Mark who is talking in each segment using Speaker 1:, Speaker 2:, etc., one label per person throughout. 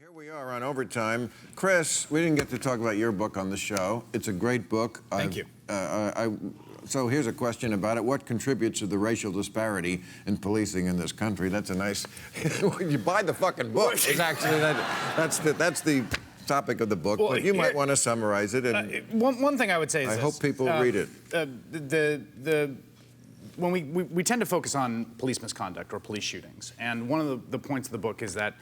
Speaker 1: Here we are on Overtime. Chris, we didn't get to talk about your book on the show. It's a great book.
Speaker 2: Thank you.
Speaker 1: So here's a question about it. What contributes to the racial disparity in policing in this country? That's a nice... you buy the fucking book. It's actually, that's the topic of the book, well, but you might want to summarize it. And
Speaker 2: one thing I would say is
Speaker 1: I hope people read it.
Speaker 2: When we tend to focus on police misconduct or police shootings, and one of the points of the book is that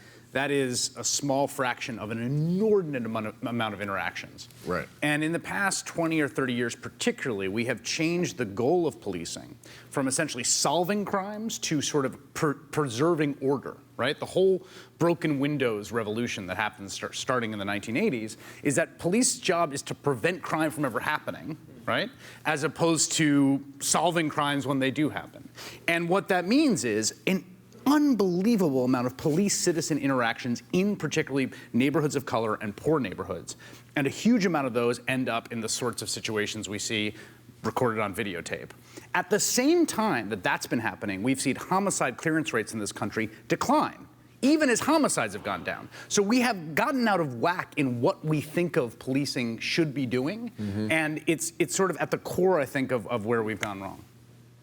Speaker 2: is a small fraction of an inordinate amount of interactions.
Speaker 1: Right.
Speaker 2: And in the past 20 or 30 years particularly, we have changed the goal of policing from essentially solving crimes to sort of preserving order, right? The whole broken windows revolution that happened starting in the 1980s is that police job is to prevent crime from ever happening, right? As opposed to solving crimes when they do happen. And what that means is an unbelievable amount of police-citizen interactions in particularly neighborhoods of color and poor neighborhoods. And a huge amount of those end up in the sorts of situations we see recorded on videotape. At the same time that that's been happening, we've seen homicide clearance rates in this country decline, even as homicides have gone down. So we have gotten out of whack in what we think of policing should be doing, and it's sort of at the core, I think, of where we've gone wrong.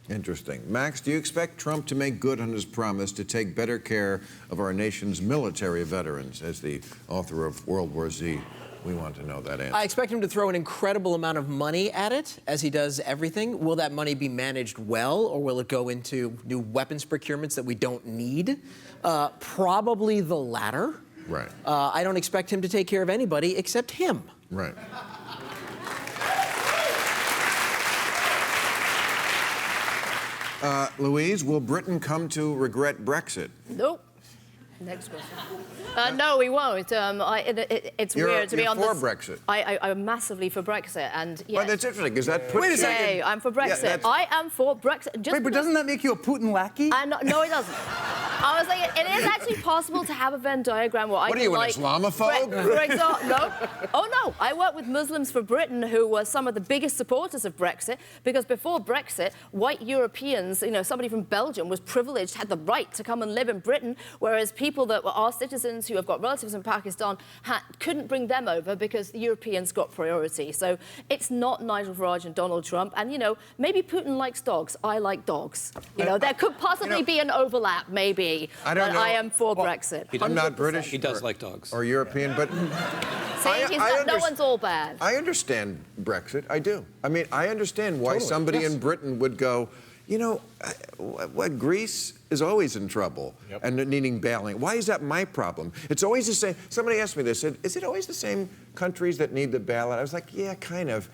Speaker 1: Interesting. Max, do you expect Trump to make good on his promise to take better care of our nation's military veterans? As the author of World War Z, we want to know that answer.
Speaker 3: I expect him to throw an incredible amount of money at it, as he does everything. Will that money be managed well, or will it go into new weapons procurements that we don't need? Probably the latter.
Speaker 1: Right.
Speaker 3: I don't expect him to take care of anybody except him.
Speaker 1: Right. Louise, will Britain come to regret Brexit?
Speaker 4: Nope. Next question. No, we won't. It's weird to be on
Speaker 1: You're
Speaker 4: this.
Speaker 1: for Brexit.
Speaker 4: I'm massively for Brexit, and yes.
Speaker 1: Well, that's interesting because that puts.
Speaker 2: Wait a second.
Speaker 4: Yeah, I'm for Brexit.
Speaker 1: Yeah,
Speaker 4: I am for Brexit. Just
Speaker 2: Wait, but doesn't that make you a Putin lackey?
Speaker 4: no, it doesn't. I was like, it is actually possible to have a Venn diagram where
Speaker 1: What are you, an Islamophobe?
Speaker 4: For example, no. Oh no, I work with Muslims for Britain who were some of the biggest supporters of Brexit because before Brexit, white Europeans, somebody from Belgium was privileged, had the right to come and live in Britain, whereas people that were our citizens who have got relatives in Pakistan couldn't bring them over because the Europeans got priority. So it's not Nigel Farage and Donald Trump. And, maybe Putin likes dogs. I like dogs. There could possibly be an overlap, maybe.
Speaker 1: I don't know.
Speaker 4: I am for Brexit.
Speaker 1: I'm not British.
Speaker 5: He does like dogs.
Speaker 1: Or European, but...
Speaker 4: See, no one's all bad.
Speaker 1: I understand Brexit. I do. I mean, I understand why somebody in Britain would go, Greece is always in trouble and needing bailing. Why is that my problem? It's always the same. Somebody asked me this, said, is it always the same countries that need the bailout? I was like, yeah, kind of.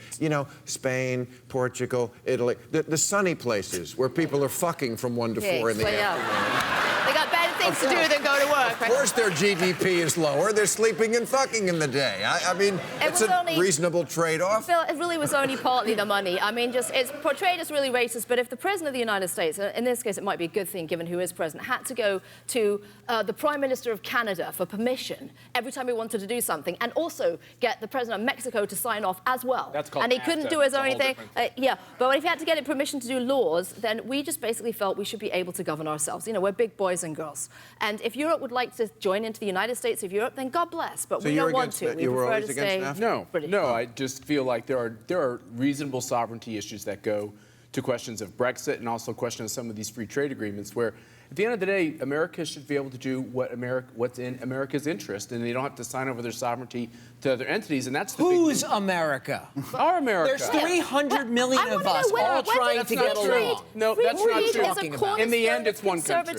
Speaker 1: Spain, Portugal, Italy, the sunny places where people are fucking from 1 to 4 in the afternoon.
Speaker 4: They got better things to do than go to work.
Speaker 1: Of course their GDP is lower. They're sleeping and fucking in the day. I mean, it's a reasonable trade-off.
Speaker 4: Phil, it really was only partly the money. I mean, it's portrayed as really racist, but if the President of the United States, in this case it might be a good thing given who is President, had to go to the Prime Minister of Canada for permission every time he wanted to do something, and also get the President of Mexico to sign off as well.
Speaker 5: That's called
Speaker 4: and he couldn't do his own thing. But if he had to get permission to do laws, then we just basically felt we should be able to govern ourselves. We're big boys and girls. And if Europe would like to join into the United States of Europe, then God bless. But we don't want to. We prefer to stay British.
Speaker 5: No, I just feel like there are reasonable sovereignty issues that go to questions of Brexit and also questions of some of these free trade agreements where at the end of the day, America should be able to do what's in America's interest, and they don't have to sign over their sovereignty to other entities, and that's the
Speaker 3: Who's America?
Speaker 5: Our America.
Speaker 3: There's 300 million of us all trying to get along.
Speaker 5: No, that's not true. In the end, it's one country.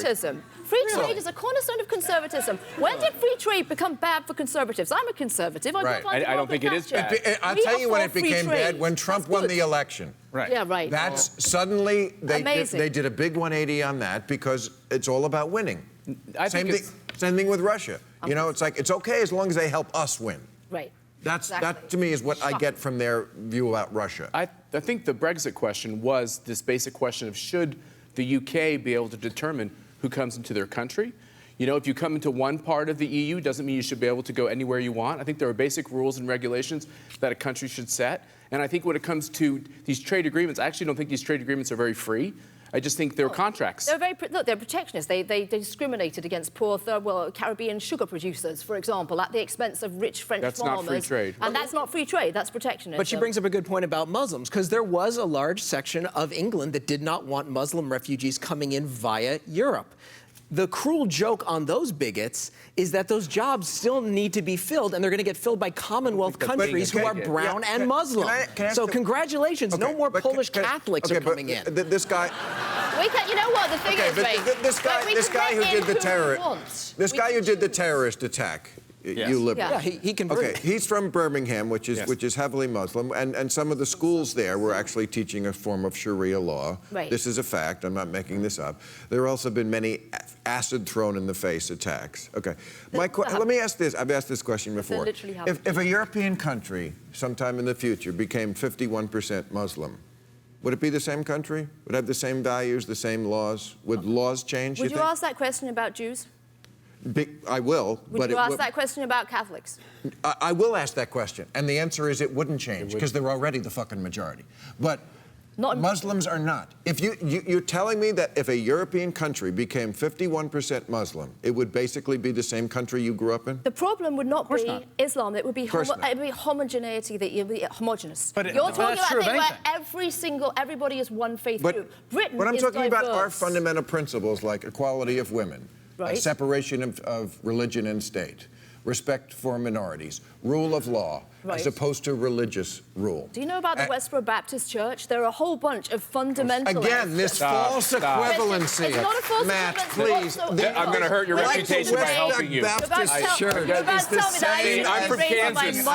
Speaker 4: Free trade is a cornerstone of conservatism. When did free trade become bad for conservatives? I'm a conservative.
Speaker 5: I don't think it is bad.
Speaker 1: I'll tell you when it became bad, when Trump won the election.
Speaker 2: Right.
Speaker 4: Yeah, right.
Speaker 1: That's suddenly, they did a big 180 on that because it's all about winning. Same thing with Russia. It's like, it's okay as long as they help us win.
Speaker 4: Right.
Speaker 1: That, to me, is what I get from their view about Russia.
Speaker 5: I think the Brexit question was this basic question of should the UK be able to determine who comes into their country. If you come into one part of the EU, doesn't mean you should be able to go anywhere you want. I think there are basic rules and regulations that a country should set. And I think when it comes to these trade agreements, I actually don't think these trade agreements are very free. I just think they're contracts.
Speaker 4: They're they're protectionist. They discriminated against poor third world Caribbean sugar producers, for example, at the expense of rich French
Speaker 5: That's
Speaker 4: farmers.
Speaker 5: not free trade.
Speaker 4: And that's not free trade. That's protectionism.
Speaker 3: But she brings up a good point about Muslims, because there was a large section of England that did not want Muslim refugees coming in via Europe. The cruel joke on those bigots is that those jobs still need to be filled, and they're going to get filled by Commonwealth countries who are brown and Muslim. So congratulations, no more Polish Catholics are coming in.
Speaker 1: This guy.
Speaker 4: You know what the thing is, mate?
Speaker 1: This guy who did the terrorist attack.
Speaker 2: Yes.
Speaker 1: You liberal.
Speaker 3: Yeah, he converted.
Speaker 1: Okay, he's from Birmingham, which is heavily Muslim, and some of the schools there were actually teaching a form of Sharia law.
Speaker 4: Right.
Speaker 1: This is a fact. I'm not making this up. There have also been many acid thrown in the face attacks. Okay, let me ask this. I've asked this question before.
Speaker 4: literally happened.
Speaker 1: If a European country, sometime in the future, became 51% Muslim, would it be the same country? Would it have the same values, the same laws? Would laws change?
Speaker 4: Would you
Speaker 1: think?
Speaker 4: ask that question about Jews?
Speaker 1: I will.
Speaker 4: Would you ask that question about Catholics?
Speaker 1: I will ask that question, and the answer is it wouldn't change because they're already the fucking majority. But Muslims are not. If you're telling me that if a European country became 51% Muslim, it would basically be the same country you grew up in?
Speaker 4: The problem would not be
Speaker 2: not.
Speaker 4: Islam. It would be homogeneity. That you'd be homogenous.
Speaker 2: But
Speaker 4: you're talking
Speaker 2: that's true
Speaker 4: about
Speaker 2: of
Speaker 4: a thing where everybody is one faith group. Britain
Speaker 1: But I'm
Speaker 4: is
Speaker 1: talking about our
Speaker 4: diverse.
Speaker 1: fundamental principles like equality of women,
Speaker 4: Right.
Speaker 1: separation of religion and state, respect for minorities, rule of law,
Speaker 4: Right.
Speaker 1: as opposed to religious rule.
Speaker 4: Do you know about the Westboro Baptist Church? There are a whole bunch of fundamentalists.
Speaker 1: Again, this false equivalency.
Speaker 4: It's not a false
Speaker 1: Matt,
Speaker 4: equivalency.
Speaker 1: please.
Speaker 5: I'm going to hurt your reputation by helping you.
Speaker 1: Baptist Church is the same.
Speaker 5: I'm from Kansas.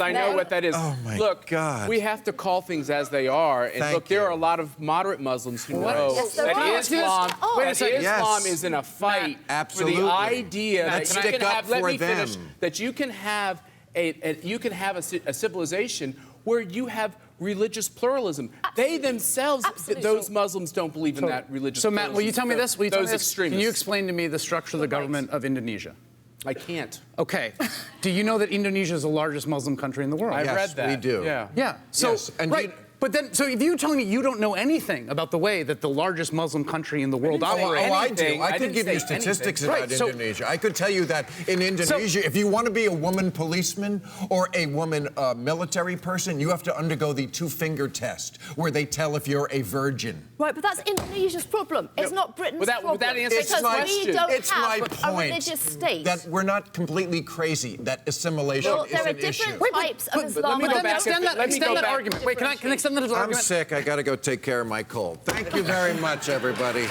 Speaker 5: I know what that is.
Speaker 1: Oh, my
Speaker 5: look,
Speaker 1: God.
Speaker 5: we have to call things as they are. And
Speaker 1: Thank
Speaker 5: look, there
Speaker 1: you.
Speaker 5: are a lot of moderate Muslims who know
Speaker 4: Yes, there
Speaker 5: that
Speaker 4: are.
Speaker 5: Islam,
Speaker 4: Oh.
Speaker 2: Wait a second.
Speaker 5: Islam
Speaker 1: Yes.
Speaker 5: is in a fight
Speaker 1: Absolutely.
Speaker 5: for the idea
Speaker 1: Matt,
Speaker 5: that you
Speaker 1: stick
Speaker 5: can
Speaker 1: up
Speaker 5: have. Let
Speaker 1: for
Speaker 5: me finish.
Speaker 1: them.
Speaker 5: That you can have a civilization where you have religious pluralism. They themselves, those Muslims don't believe in that religious
Speaker 2: So,
Speaker 5: pluralism.
Speaker 2: Matt, will you tell me this? Will you tell me
Speaker 5: Those
Speaker 2: this?
Speaker 5: extremists.
Speaker 2: Can you explain to me the structure of the government of Indonesia?
Speaker 5: I can't.
Speaker 2: Okay. Do you know that Indonesia is the largest Muslim country in the world?
Speaker 5: I've
Speaker 1: Yes,
Speaker 5: read that.
Speaker 1: we do.
Speaker 5: Yeah.
Speaker 2: Yeah. So,
Speaker 1: Yes, and
Speaker 2: right.
Speaker 1: you-
Speaker 2: But then, so if you're telling me you don't know anything about the way that the largest Muslim country in the world operates,
Speaker 1: I do.
Speaker 5: anything.
Speaker 1: I
Speaker 5: I
Speaker 1: could
Speaker 5: didn't
Speaker 1: give you
Speaker 5: say
Speaker 1: statistics
Speaker 2: anything.
Speaker 1: about
Speaker 2: Right, so-
Speaker 1: Indonesia. I could tell you that in Indonesia, if you want to be a woman policeman or a woman military person, you have to undergo the two-finger test, where they tell if you're a virgin.
Speaker 4: Right, but that's Indonesia's problem. It's not Britain's
Speaker 5: Would that
Speaker 4: problem.
Speaker 5: answer
Speaker 4: because
Speaker 5: my
Speaker 4: we
Speaker 5: question?
Speaker 4: don't
Speaker 1: It's my
Speaker 4: have a
Speaker 1: point
Speaker 4: religious state.
Speaker 1: that we're not completely crazy, that assimilation
Speaker 4: Well,
Speaker 1: is
Speaker 4: there are
Speaker 1: an issue.
Speaker 4: different types of Islam.
Speaker 5: me go
Speaker 2: then
Speaker 5: back
Speaker 2: extend
Speaker 5: and-
Speaker 2: that,
Speaker 5: let me
Speaker 2: extend
Speaker 5: go
Speaker 2: that
Speaker 5: back-
Speaker 2: argument. Wait, can I extend that
Speaker 1: I'm
Speaker 2: argument?
Speaker 1: sick. I got to go take care of my cold. Thank you very much, everybody.